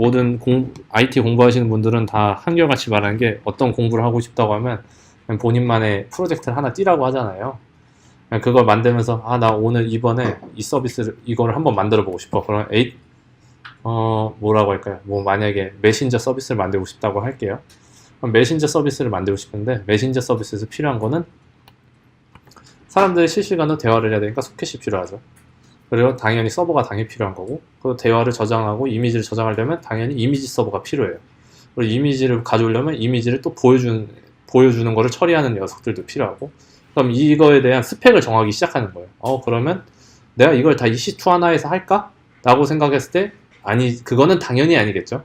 모든 IT 공부하시는 분들은 다 한결같이 말하는 게 어떤 공부를 하고 싶다고 하면 그냥 본인만의 프로젝트를 하나 띄라고 하잖아요. 그냥 그걸 만들면서 나 오늘 이번에 이 서비스를 이거를 한번 만들어 보고 싶어. 그럼 뭐라고 할까요? 뭐 만약에 메신저 서비스를 만들고 싶다고 할게요. 그럼 메신저 서비스를 만들고 싶은데 메신저 서비스에서 필요한 거는 사람들이 실시간으로 대화를 해야 되니까 소켓이 필요하죠. 그리고 당연히 서버가 당연히 필요한 거고, 그리고 대화를 저장하고 이미지를 저장하려면 당연히 이미지 서버가 필요해요. 그리고 이미지를 가져오려면 이미지를 또 보여주는 거를 처리하는 녀석들도 필요하고, 그럼 이거에 대한 스펙을 정하기 시작하는 거예요. 그러면 내가 이걸 다 EC2 하나에서 할까? 라고 생각했을 때, 아니, 그거는 당연히 아니겠죠.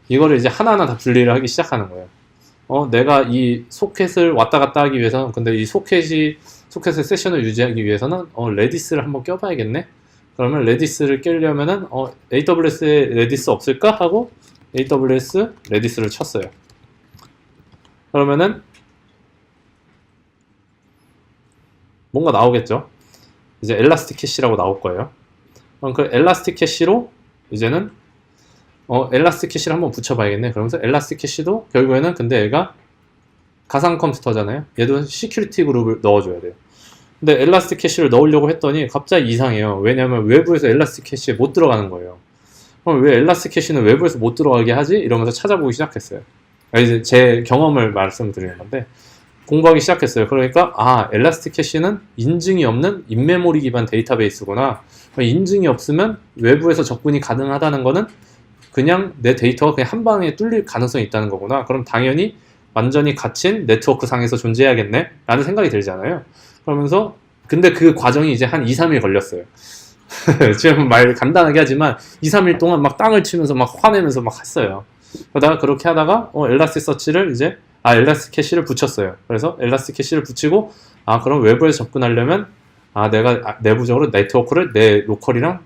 이거를 이제 하나하나 다 분리를 하기 시작하는 거예요. 내가 이 소켓을 왔다 갔다 하기 위해서는, 근데 이 소켓의 세션을 유지하기 위해서는, 레디스를 한번 껴봐야겠네? 그러면 레디스를 끼려면은, AWS에 레디스 없을까? 하고, AWS 레디스를 쳤어요. 그러면은, 뭔가 나오겠죠? 이제 엘라스틱 캐시라고 나올 거예요. 그럼 그 엘라스틱 캐시로, 이제는, 엘라스틱 캐시를 한번 붙여봐야겠네. 그러면서 엘라스틱 캐시도 결국에는 근데 얘가 가상 컴퓨터잖아요. 얘도 시큐리티 그룹을 넣어줘야 돼요. 근데 엘라스틱 캐시를 넣으려고 했더니 갑자기 이상해요. 왜냐면 외부에서 엘라스틱 캐시에 못 들어가는 거예요. 그럼 왜 엘라스틱 캐시는 외부에서 못 들어가게 하지? 이러면서 찾아보기 시작했어요. 이제 제 경험을 말씀드리는 건데 공부하기 시작했어요. 그러니까 엘라스틱 캐시는 인증이 없는 인메모리 기반 데이터베이스구나. 인증이 없으면 외부에서 접근이 가능하다는 거는 그냥 내 데이터가 그냥 한 방에 뚫릴 가능성이 있다는 거구나. 그럼 당연히 완전히 갇힌 네트워크 상에서 존재해야겠네? 라는 생각이 들잖아요. 그러면서 근데 그 과정이 이제 한 2, 3일 걸렸어요. 지금 말 간단하게 하지만 2, 3일 동안 막 땅을 치면서 막 화내면서 막 했어요. 그러다가 그렇게 하다가 엘라스틱 서치를 이제 엘라스틱 캐시를 붙였어요. 그래서 엘라스틱 캐시를 붙이고 그럼 외부에서 접근하려면 내가 내부적으로 네트워크를 내 로컬이랑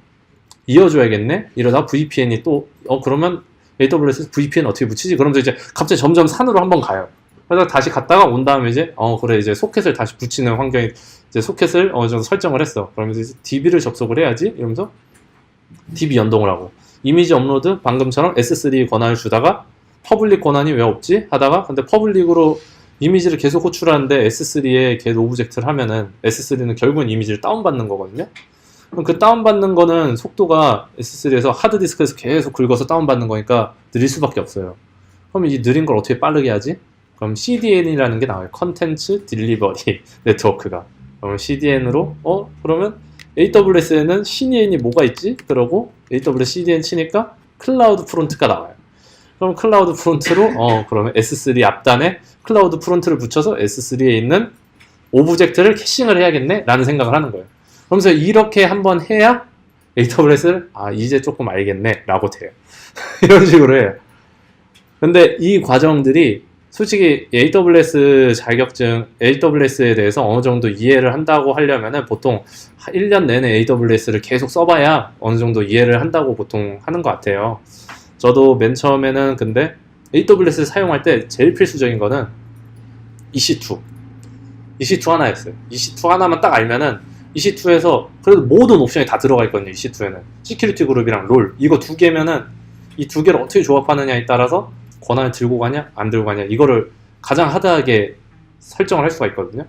이어줘야겠네? 이러다 VPN이 또 그러면 AWS VPN 어떻게 붙이지? 그러면서 이제 갑자기 점점 산으로 한번 가요. 그래서 다시 갔다가 온 다음에 이제 그래 이제 소켓을 다시 붙이는 환경이 이제 소켓을 어느 정도 설정을 했어. 그러면서 이제 DB를 접속을 해야지 이러면서 DB 연동을 하고 이미지 업로드 방금처럼 S3 권한을 주다가 퍼블릭 권한이 왜 없지? 하다가 근데 퍼블릭으로 이미지를 계속 호출하는데 S3에 get 오브젝트를 하면은 S3는 결국은 이미지를 다운받는 거거든요. 그럼 그 다운받는 거는 속도가 S3에서 하드디스크에서 계속 긁어서 다운받는 거니까 느릴 수밖에 없어요. 그럼 이 느린 걸 어떻게 빠르게 하지? 그럼 CDN이라는 게 나와요. 컨텐츠 딜리버리 네트워크가. 그러면 CDN으로 그러면 AWS에는 CDN이 뭐가 있지? 그러고 AWS CDN 치니까 클라우드 프론트가 나와요. 그럼 클라우드 프론트로 그러면 S3 앞단에 클라우드 프론트를 붙여서 S3에 있는 오브젝트를 캐싱을 해야겠네? 라는 생각을 하는 거예요. 그러면서 이렇게 한번 해야 AWS를 이제 조금 알겠네 라고 돼요. 이런 식으로 해요. 근데 이 과정들이 솔직히 AWS 자격증, AWS에 대해서 어느 정도 이해를 한다고 하려면은 보통 1년 내내 AWS를 계속 써봐야 어느 정도 이해를 한다고 보통 하는 것 같아요. 저도 맨 처음에는 근데 AWS를 사용할 때 제일 필수적인 거는 EC2 하나였어요. EC2 하나만 딱 알면은 EC2에서 그래도 모든 옵션이 다 들어가 있거든요. EC2에는 시큐리티 그룹이랑 롤 이거 두 개면은 이 두 개를 어떻게 조합하느냐에 따라서 권한을 들고 가냐 안 들고 가냐 이거를 가장 하드하게 설정을 할 수가 있거든요.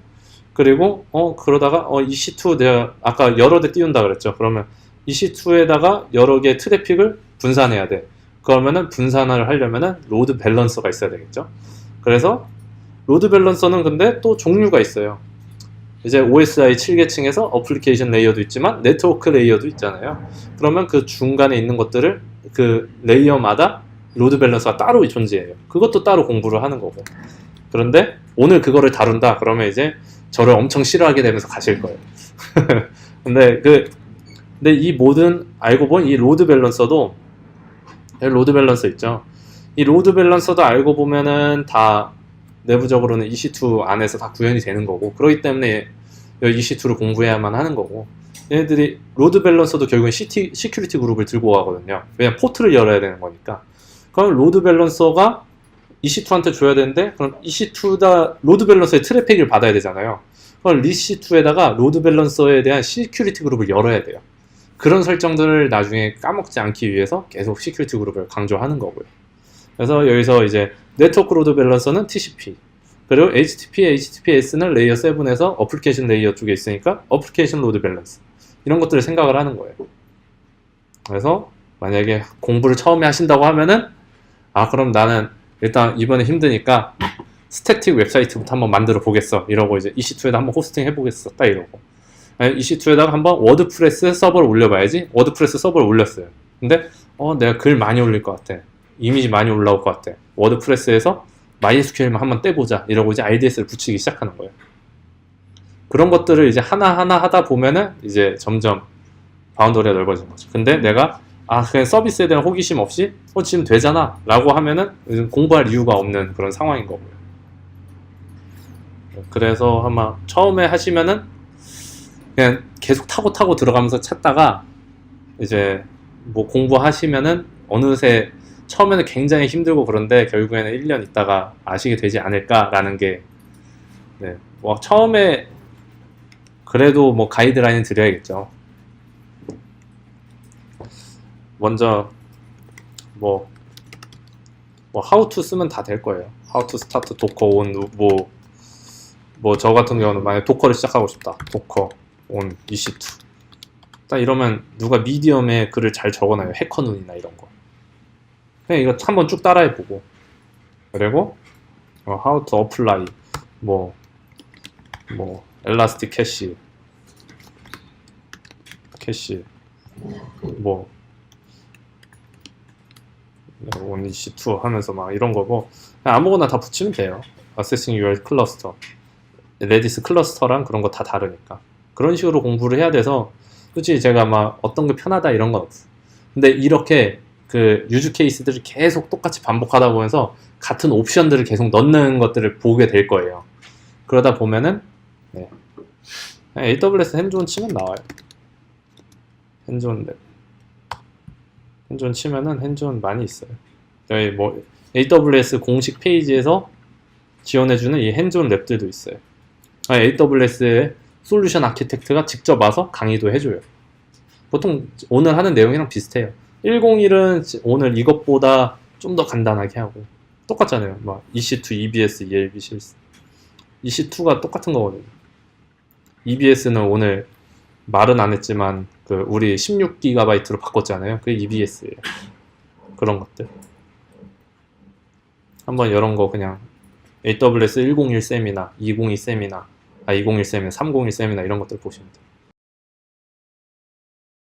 그리고 그러다가 EC2 내가 아까 여러 대 띄운다 그랬죠. 그러면 EC2에다가 여러 개의 트래픽을 분산해야 돼. 그러면은 분산을 하려면은 로드 밸런서가 있어야 되겠죠. 그래서 로드 밸런서는 근데 또 종류가 있어요. 이제 OSI 7계층에서 어플리케이션 레이어도 있지만 네트워크 레이어도 있잖아요. 그러면 그 중간에 있는 것들을 그 레이어마다 로드 밸런서가 따로 존재해요. 그것도 따로 공부를 하는 거고. 그런데 오늘 그거를 다룬다 그러면 이제 저를 엄청 싫어하게 되면서 가실 거예요. 근데 이 모든 알고 보면 이 로드 밸런서 있죠. 이 로드 밸런서도 알고 보면은 다 내부적으로는 EC2 안에서 다 구현이 되는 거고, 그렇기 때문에 EC2를 공부해야만 하는 거고, 얘네들이 로드 밸런서도 결국엔 시큐리티 그룹을 들고 가거든요. 왜냐면 포트를 열어야 되는 거니까. 그럼 로드 밸런서가 EC2한테 줘야 되는데, 그럼 EC2다 로드 밸런서의 트래픽을 받아야 되잖아요. 그럼 EC2에다가 로드 밸런서에 대한 시큐리티 그룹을 열어야 돼요. 그런 설정들을 나중에 까먹지 않기 위해서 계속 시큐리티 그룹을 강조하는 거고요. 그래서 여기서 이제 네트워크 로드 밸런서는 TCP, 그리고 HTTP, HTTPS는 레이어 7에서 어플리케이션 레이어 쪽에 있으니까 어플리케이션 로드 밸런스, 이런 것들을 생각을 하는 거예요. 그래서 만약에 공부를 처음에 하신다고 하면은 그럼 나는 일단 이번에 힘드니까 스태틱 웹사이트부터 한번 만들어 보겠어 이러고 이제 EC2에다 한번 호스팅 해보겠어 딱 이러고, EC2에다가 한번 워드프레스 서버를 올려봐야지. 워드프레스 서버를 올렸어요. 근데 내가 글 많이 올릴 것 같아, 이미지 많이 올라올 것 같아, 워드프레스에서 MySQL만 한번 떼보자 이러고 이제 RDS를 붙이기 시작하는 거예요. 그런 것들을 이제 하나하나 하다 보면은 이제 점점 바운더리가 넓어지는 거죠. 근데 내가 그냥 서비스에 대한 호기심 없이 지금 되잖아 라고 하면은 공부할 이유가 없는 그런 상황인 거고요. 그래서 아마 처음에 하시면은 그냥 계속 타고 들어가면서 찾다가 이제 뭐 공부하시면은 어느새 처음에는 굉장히 힘들고 그런데 결국에는 1년 있다가 아시게 되지 않을까라는 게, 네, 뭐 처음에 그래도 뭐 가이드라인 드려야겠죠. 먼저 뭐 how to 쓰면 다 될 거예요. how to start docker on 뭐 저 같은 경우는 만약 도커를 시작하고 싶다, 도커 on EC2 딱 이러면 누가 미디엄에 글을 잘 적어놔요. 해커눈이나 이런 거. 그냥 이거 한번 쭉 따라해보고, 그리고 how to apply 뭐 elastic 캐시 뭐 on EC2 하면서 막 이런 거고, 그냥 아무거나 다 붙이면 돼요. accessing your cluster, 레디스 클러스터랑 그런 거 다 다르니까 그런 식으로 공부를 해야 돼서, 솔직히 제가 막 어떤 게 편하다 이런 건 없어. 근데 이렇게 그 유즈 케이스들을 계속 똑같이 반복하다 보면서 같은 옵션들을 계속 넣는 것들을 보게 될 거예요. 그러다 보면은 AWS 핸즈온 치면 나와요. 핸즈온 치면은 핸즈온 많이 있어요. 여기 뭐 AWS 공식 페이지에서 지원해주는 이 핸즈온 랩들도 있어요. AWS의 솔루션 아키텍트가 직접 와서 강의도 해줘요. 보통 오늘 하는 내용이랑 비슷해요. 101은 오늘 이것보다 좀 더 간단하게 하고, 똑같잖아요. 막 EC2, EBS, ELB 실습. EC2가 똑같은 거거든요. EBS는 오늘 말은 안 했지만 우리 16GB로 바꿨잖아요. 그게 EBS예요. 그런 것들. 한번 이런 거 그냥 AWS 101 쌤이나 202 쌤이나 201 쌤이나 301 쌤이나 이런 것들 보시면 돼요.